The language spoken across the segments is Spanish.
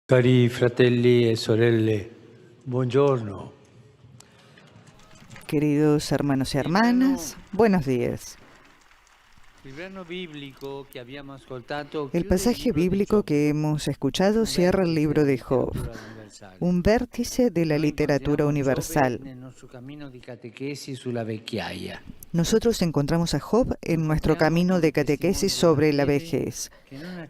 Cari fratelli e sorelle, buongiorno. Queridos hermanos y hermanas, buenos días. El pasaje bíblico que hemos escuchado cierra el libro de Job, un vértice de la literatura universal. Nosotros encontramos a Job en nuestro camino de catequesis sobre la vejez.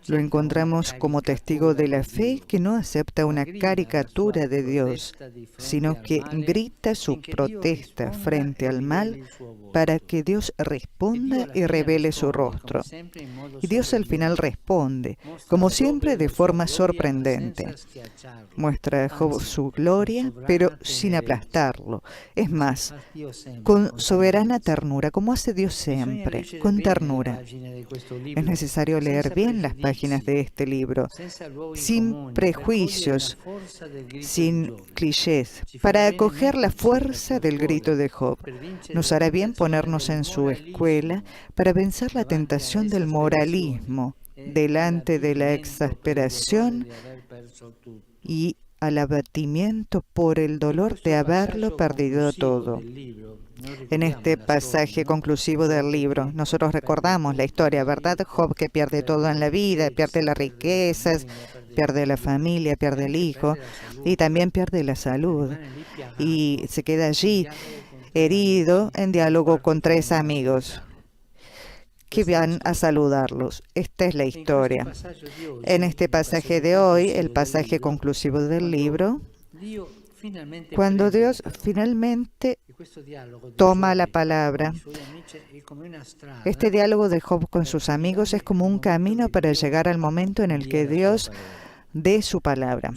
Lo encontramos como testigo de la fe que no acepta una caricatura de Dios, sino que grita su protesta frente al mal para que Dios responda y revele su rostro. Y Dios al final responde, como siempre, de forma sorprendente. Muestra a Job su gloria, pero sin aplastarlo. Es más, con soberana ternura, como hace Dios siempre, con ternura. Es necesario leer bien las páginas de este libro, sin prejuicios, sin clichés, para acoger la fuerza del grito de Job. Nos hará bien ponernos en su escuela para vencer la tentación del moralismo delante de la exasperación y al abatimiento por el dolor de haberlo perdido todo. En este pasaje conclusivo del libro, nosotros recordamos la historia, ¿verdad? Job, que pierde todo en la vida, pierde las riquezas, pierde la familia, pierde el hijo y también pierde la salud. Y se queda allí herido en diálogo con 3 amigos que van a saludarlos. Esta es la historia. En este pasaje de hoy, el pasaje conclusivo del libro, cuando Dios finalmente toma la palabra, este diálogo de Job con sus amigos es como un camino para llegar al momento en el que Dios dé su palabra.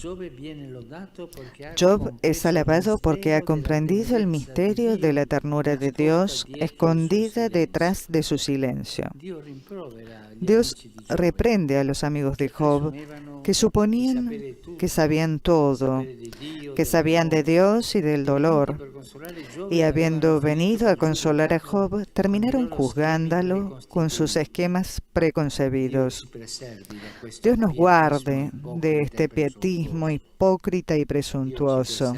Job es alabado porque ha comprendido el misterio de la ternura de Dios escondida detrás de su silencio. Dios reprende a los amigos de Job que suponían que sabían todo, que sabían de Dios y del dolor, y habiendo venido a consolar a Job, terminaron juzgándolo con sus esquemas preconcebidos. Dios nos guarde de este pietismo hipócrita y presuntuoso.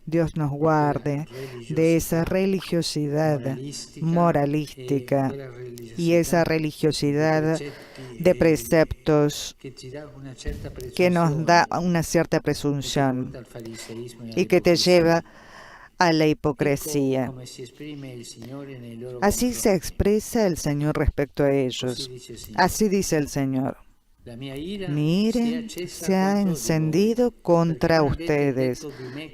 Dios nos guarde de esa religiosidad moralística y esa religiosidad de preceptos que nos da una cierta presunción y que te lleva a la hipocresía. Así se expresa el Señor respecto a ellos. Así dice el Señor. Mi ira se ha encendido contra ustedes,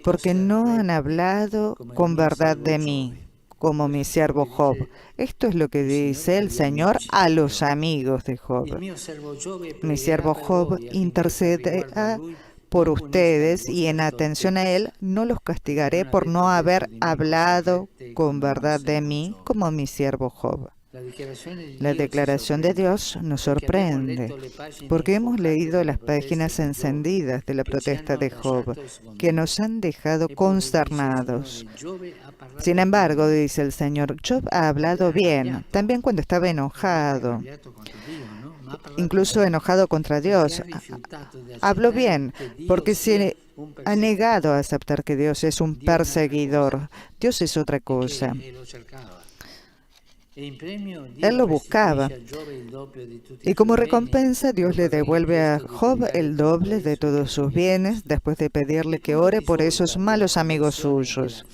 porque no han hablado con verdad de mí, como mi siervo Job. Esto es lo que dice el Señor a los amigos de Job. Mi siervo Job intercederá por ustedes y en atención a él no los castigaré por no haber hablado con verdad de mí, como mi siervo Job. La declaración de Dios nos sorprende, porque hemos leído las páginas encendidas de la protesta de Job, que nos han dejado consternados. Sin embargo, dice el Señor, Job ha hablado bien, también cuando estaba enojado, incluso enojado contra Dios. Habló bien, porque se ha negado a aceptar que Dios es un perseguidor. Dios es otra cosa. Él lo buscaba. Y como recompensa, Dios le devuelve a Job el doble de todos sus bienes después de pedirle que ore por esos malos amigos suyos.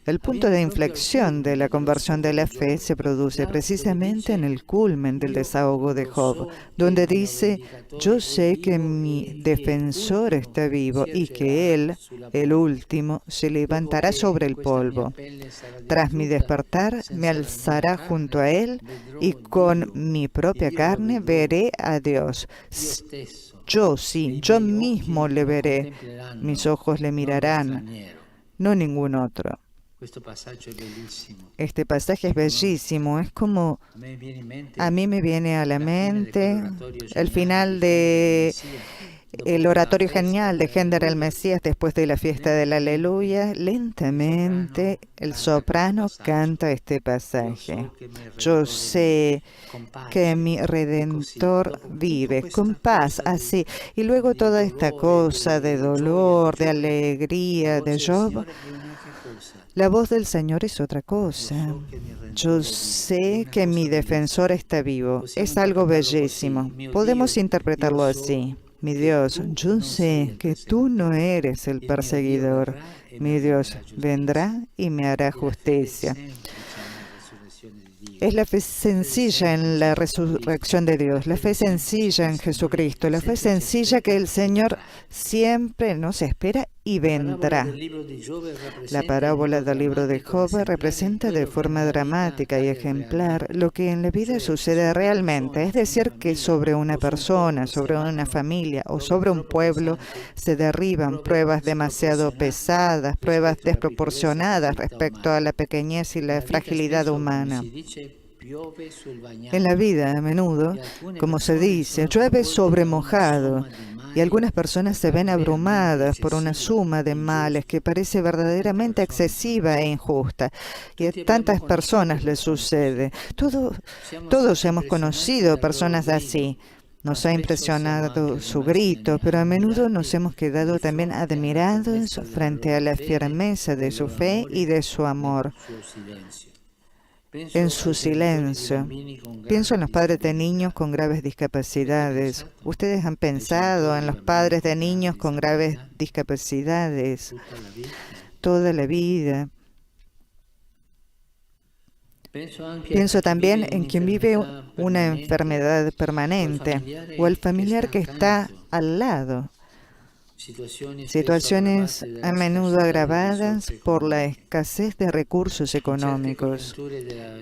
El punto de inflexión de la conversión de la fe se produce precisamente en el culmen del desahogo de Job, donde dice, yo sé que mi defensor está vivo y que él, el último, se levantará sobre el polvo. Tras mi despertar, me alzará junto a él y con mi propia carne veré a Dios. Yo mismo le veré. Mis ojos le mirarán, no ningún otro. Este pasaje es bellísimo, es como a mí me viene a la mente el final de el oratorio genial de Händel el Mesías después de la fiesta del Aleluya, lentamente el soprano canta este pasaje. Yo sé que mi Redentor vive, con paz, así. Y luego toda esta cosa de dolor, de alegría, de Job. La voz del Señor es otra cosa. Yo sé que mi defensor está vivo. Es algo bellísimo. Podemos interpretarlo así. Mi Dios, yo sé que tú no eres el perseguidor. Mi Dios vendrá y me hará justicia. Es la fe sencilla en la resurrección de Dios, la fe sencilla en Jesucristo, la fe sencilla que el Señor siempre nos espera y vendrá. La parábola del libro de Job representa de forma dramática y ejemplar lo que en la vida sucede realmente, es decir, que sobre una persona, sobre una familia o sobre un pueblo se derriban pruebas demasiado pesadas, pruebas desproporcionadas respecto a la pequeñez y la fragilidad humana. En la vida, a menudo, como se dice, llueve sobre mojado y algunas personas se ven abrumadas por una suma de males que parece verdaderamente excesiva e injusta. Y a tantas personas les sucede. Todos hemos conocido personas así. Nos ha impresionado su grito, pero a menudo nos hemos quedado también admirados frente a la firmeza de su fe y de su amor. En su silencio. Pienso en los padres de niños con graves discapacidades. ¿Ustedes han pensado en los padres de niños con graves discapacidades toda la vida? Pienso también en quien vive una enfermedad permanente o el familiar que está al lado. Situaciones a menudo agravadas por la escasez de recursos económicos.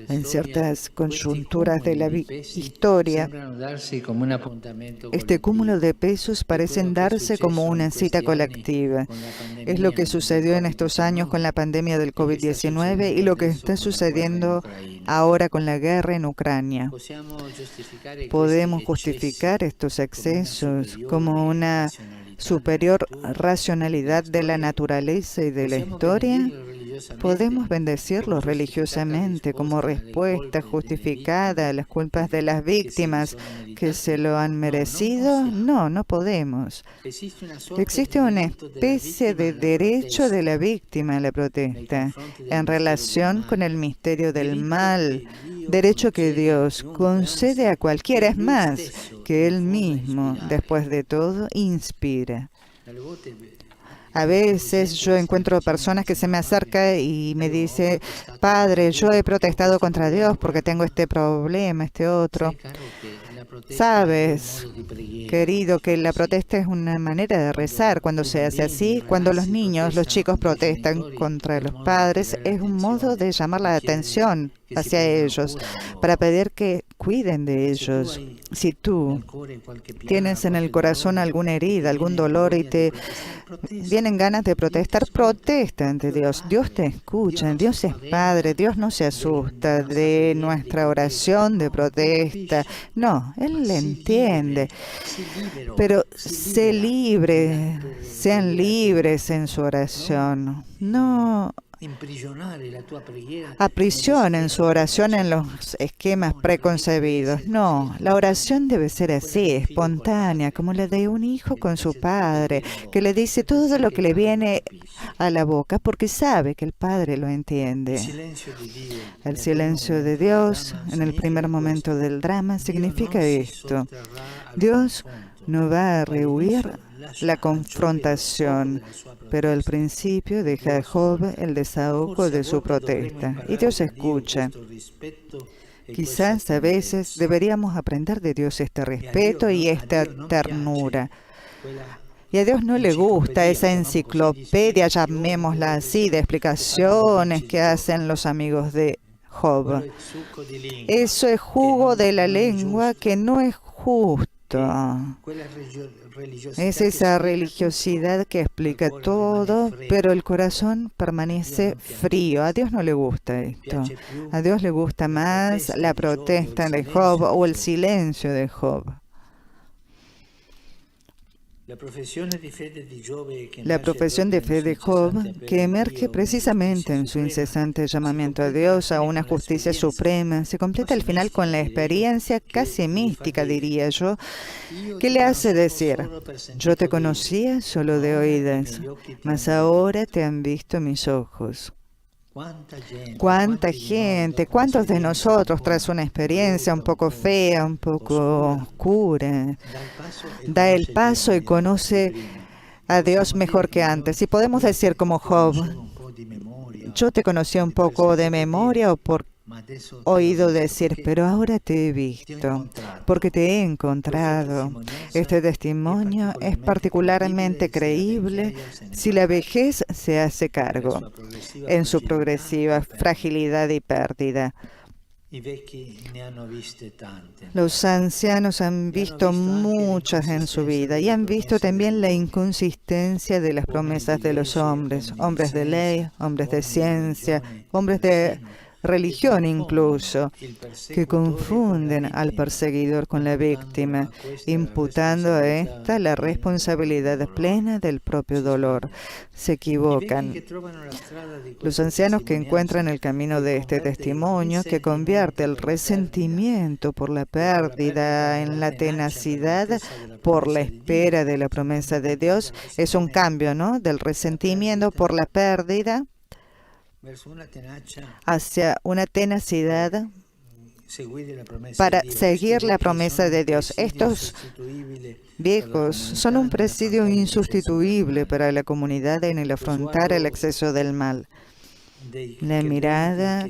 En ciertas coyunturas de la historia, este cúmulo de pesos parecen darse como una cita colectiva. Es lo que sucedió en estos años con la pandemia del COVID-19 y lo que está sucediendo ahora con la guerra en Ucrania. Podemos justificar estos excesos como una superior racionalidad de la naturaleza y de la historia. ¿Podemos bendecirlos religiosamente como respuesta justificada a las culpas de las víctimas que se lo han merecido? No, no podemos. Existe una especie de derecho de la víctima a la protesta en relación con el misterio del mal, derecho que Dios concede a cualquiera, es más, que Él mismo, después de todo, inspira. A veces yo encuentro personas que se me acercan y me dicen, Padre, yo he protestado contra Dios porque tengo este problema, este otro. Sabes, querido, que la protesta es una manera de rezar. Cuando se hace así, cuando los niños, los chicos protestan contra los padres, es un modo de llamar la atención hacia ellos, para pedir que cuiden de ellos. Si tú tienes en el corazón alguna herida, algún dolor y te vienen ganas de protestar, protesta ante Dios. Dios te escucha, Dios es Padre, Dios no se asusta de nuestra oración de protesta. No, Él le entiende. Pero sé libre, sean libres en su oración. No aprisionen su oración en los esquemas preconcebidos. No, la oración debe ser así, espontánea, como la de un hijo con su padre, que le dice todo lo que le viene a la boca porque sabe que el padre lo entiende. El silencio de Dios en el primer momento del drama significa esto. Dios no va a rehuir la confrontación, pero al principio deja a Job el desahogo de su protesta y Dios escucha. Quizás a veces deberíamos aprender de Dios este respeto y esta ternura. Y a Dios no le gusta esa enciclopedia, llamémosla así, de explicaciones que hacen los amigos de Job. Eso es jugo de la lengua que no es justo. Es esa religiosidad que explica todo, pero el corazón permanece frío. A Dios no le gusta esto. A Dios le gusta más la protesta de Job o el silencio de Job. La profesión de fe de Job, que emerge precisamente en su incesante llamamiento a Dios, a una justicia suprema, se completa al final con la experiencia casi mística, diría yo, que le hace decir: yo te conocía solo de oídas, mas ahora te han visto mis ojos. ¿Cuánta gente, cuántos de nosotros, tras una experiencia un poco fea, un poco oscura, da el paso y conoce a Dios mejor que antes? Y podemos decir como Job: yo te conocía un poco de memoria o por oído decir, pero ahora te he visto, porque te he encontrado. Este testimonio es particularmente creíble si la vejez se hace cargo en su progresiva fragilidad y pérdida. Los ancianos han visto muchas en su vida y han visto también la inconsistencia de las promesas de los hombres, hombres de ley, hombres de ciencia, hombres de religión incluso, que confunden al perseguidor con la víctima, imputando a ésta la responsabilidad plena del propio dolor. Se equivocan. Los ancianos que encuentran el camino de este testimonio, que convierte el resentimiento por la pérdida en la tenacidad por la espera de la promesa de Dios, es un cambio, ¿no?, del resentimiento por la pérdida hacia una tenacidad para seguir la promesa de Dios. Estos viejos son un presidio insustituible para la comunidad en el afrontar el exceso del mal. La mirada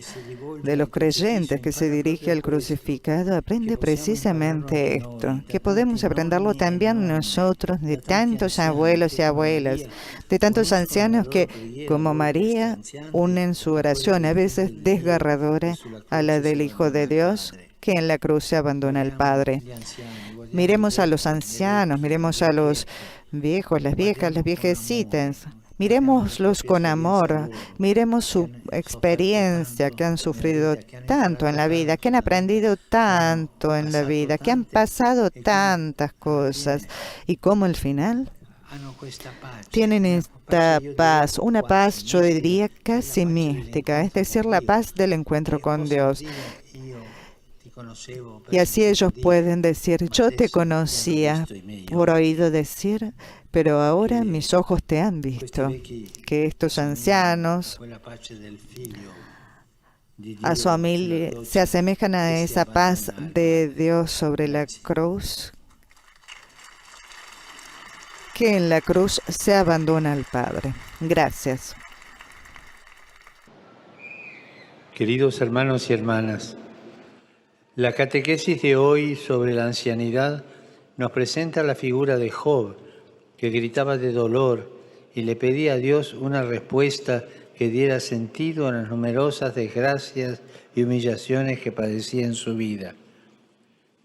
de los creyentes que se dirige al crucificado aprende precisamente esto, que podemos aprenderlo también nosotros de tantos abuelos y abuelas, de tantos ancianos que, como María, unen su oración, a veces desgarradora, a la del Hijo de Dios, que en la cruz se abandona al Padre. Miremos a los ancianos, miremos a los viejos, las viejas, las viejecitas. Miremoslos con amor, miremos su experiencia, que han sufrido tanto en la vida, que han aprendido tanto en la vida, que han pasado tantas cosas, y cómo al final tienen esta paz, una paz, yo diría, casi mística, es decir, la paz del encuentro con Dios. Y así ellos pueden decir: yo te conocía por oído decir, pero ahora mis ojos te han visto. Que estos ancianos a su familia se asemejan a esa paz de Dios sobre la cruz, que en la cruz se abandona al Padre. Gracias. Queridos hermanos y hermanas, la catequesis de hoy sobre la ancianidad nos presenta la figura de Job, que gritaba de dolor y le pedía a Dios una respuesta que diera sentido a las numerosas desgracias y humillaciones que padecía en su vida.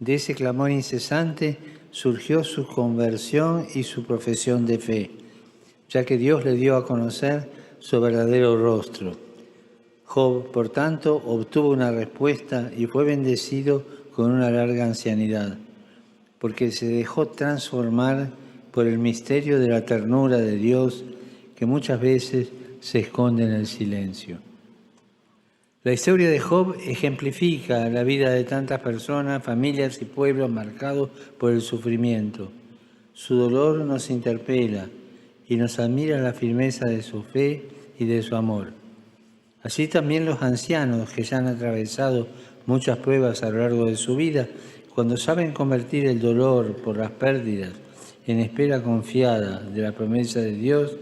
De ese clamor incesante surgió su conversión y su profesión de fe, ya que Dios le dio a conocer su verdadero rostro. Job, por tanto, obtuvo una respuesta y fue bendecido con una larga ancianidad, porque se dejó transformar por el misterio de la ternura de Dios, que muchas veces se esconde en el silencio. La historia de Job ejemplifica la vida de tantas personas, familias y pueblos marcados por el sufrimiento. Su dolor nos interpela y nos admira la firmeza de su fe y de su amor. Así también los ancianos, que ya han atravesado muchas pruebas a lo largo de su vida, cuando saben convertir el dolor por las pérdidas en espera confiada de la promesa de Dios,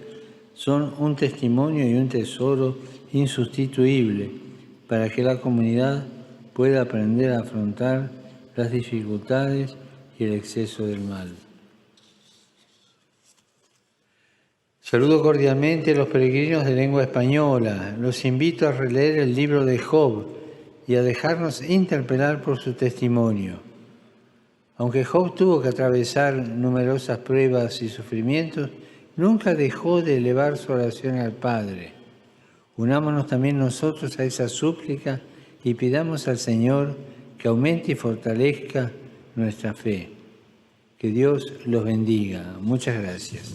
son un testimonio y un tesoro insustituible para que la comunidad pueda aprender a afrontar las dificultades y el exceso del mal. Saludo cordialmente a los peregrinos de lengua española. Los invito a releer el libro de Job y a dejarnos interpelar por su testimonio. Aunque Job tuvo que atravesar numerosas pruebas y sufrimientos, nunca dejó de elevar su oración al Padre. Unámonos también nosotros a esa súplica y pidamos al Señor que aumente y fortalezca nuestra fe. Que Dios los bendiga. Muchas gracias.